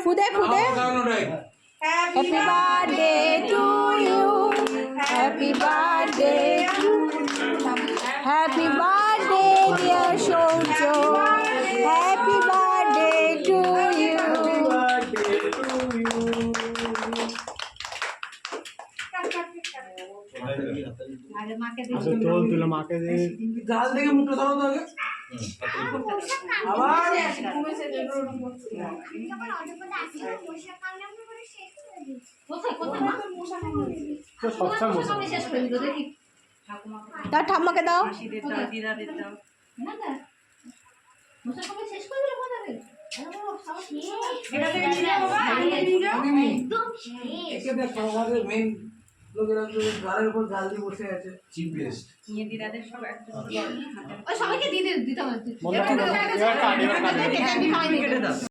খুদে খুদে happy birthday to you happy birthday happy birthday dear Shaurya happy birthday to you চল তুলে মাকে দে গাল থেকে মুখটা ধরো তো আগে আবার দাও ঠাম্মাকে দাও লোকেরা গালের উপর গাল দিয়ে বসে আছে চিপ বেস্ট সবাইকে দিতে হবে